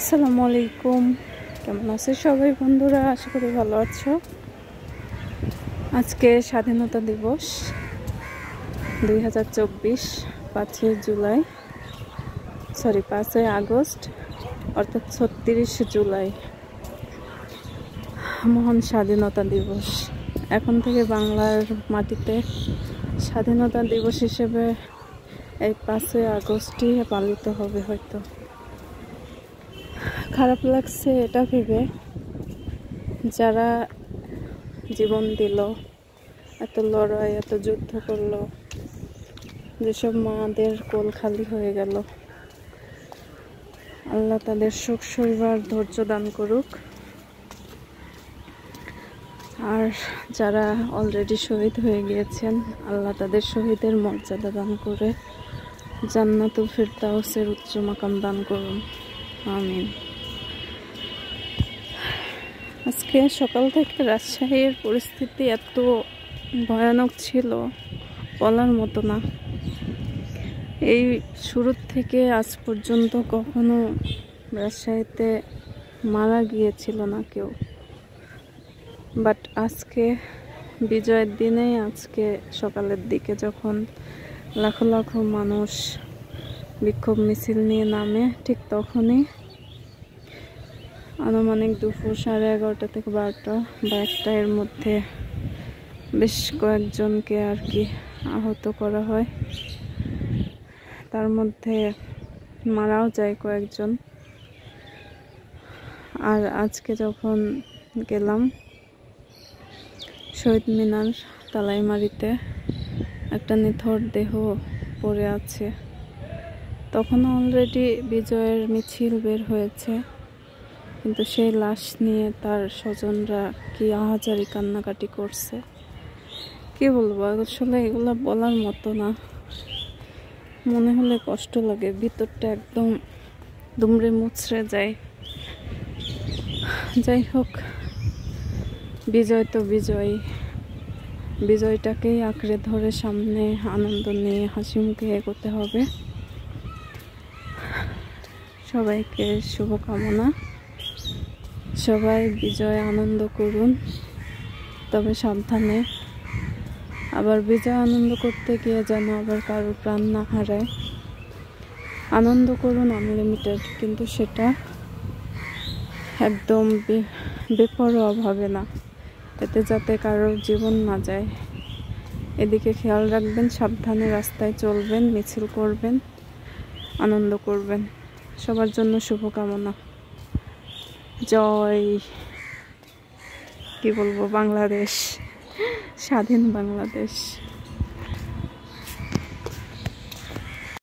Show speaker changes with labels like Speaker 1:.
Speaker 1: আসসালামু আলাইকুম। কেমন আছো সবাই বন্ধুরা? আশা করি ভালো আছো। আজকে স্বাধীনতা দিবস 2024 5ই আগস্ট অর্থাৎ 36 জুলাই মহান স্বাধীনতা দিবস। এখন থেকে বাংলার মাটিতে স্বাধীনতা দিবস হিসেবে এই 5ই আগস্টই পালিত হবে। হয়তো খারাপ লাগছে এটা ভেবে, যারা জীবন দিল, এত লড়াই, এত যুদ্ধ করলো, যেসব মাদের কোল খালি হয়ে গেল, আল্লাহ তাদের সুখ সইবার ধৈর্য দান করুক। আর যারা অলরেডি শহীদ হয়ে গিয়েছেন, আল্লাহ তাদের শহীদের মর্যাদা দান করে জান্নাতুল ফিরদাউসের উচ্চ মাকাম দান করুন, আমিন। আজকে সকাল থেকে রাজশাহীর পরিস্থিতি এত ভয়ানক ছিল, বলার মতো না। এই শুরুর থেকে আজ পর্যন্ত কখনো রাজশাহীতে মারা গিয়েছিল না কেউ, বাট আজকে বিজয়ের দিনেই, আজকে সকালের দিকে যখন লাখো লাখো মানুষ বিক্ষোভ মিছিল নিয়ে নামে, ঠিক তখনই আনুমানিক দুপুর 11:30 থেকে 12টা বা 1টা এর মধ্যে বেশ কয়েকজনকে আর কি আহত করা হয়। তার মধ্যে মারাও যায় কয়েকজন। আর আজকে যখন গেলাম শহীদ মিনার তালাইমারিতে, একটা নিথর দেহ পড়ে আছে। তখনও অলরেডি বিজয়ের মিছিল বের হয়েছে, কিন্তু সেই লাশ নিয়ে তার স্বজনরা কি আহাজারি কান্নাকাটি করছে, কি বলবো আসলে, এগুলো বলার মতো না। মনে হলে কষ্ট লাগে, ভিতরটা একদম দুমড়ে মুচড়ে যায়। যাই হোক, বিজয় তো বিজয়, বিজয়টাকেই আঁকড়ে ধরে সামনে আনন্দ নিয়ে হাসি মুখে এগোতে হবে। সবাইকে শুভকামনা, সবাই বিজয় আনন্দ করুন, তবে সাবধানে। আবার বিজয় আনন্দ করতে গিয়ে যেন আবার কারোর প্রাণ না হারায়। আনন্দ করুন আনলিমিটেড, কিন্তু সেটা একদম বেপরোয়া ভাবে না, এতে যাতে কারোর জীবন না যায় এদিকে খেয়াল রাখবেন। সাবধানে রাস্তায় চলবেন, মিছিল করবেন, আনন্দ করবেন। সবার জন্য শুভকামনা। জয়, কি বলবো, বাংলাদেশ, স্বাধীন বাংলাদেশ।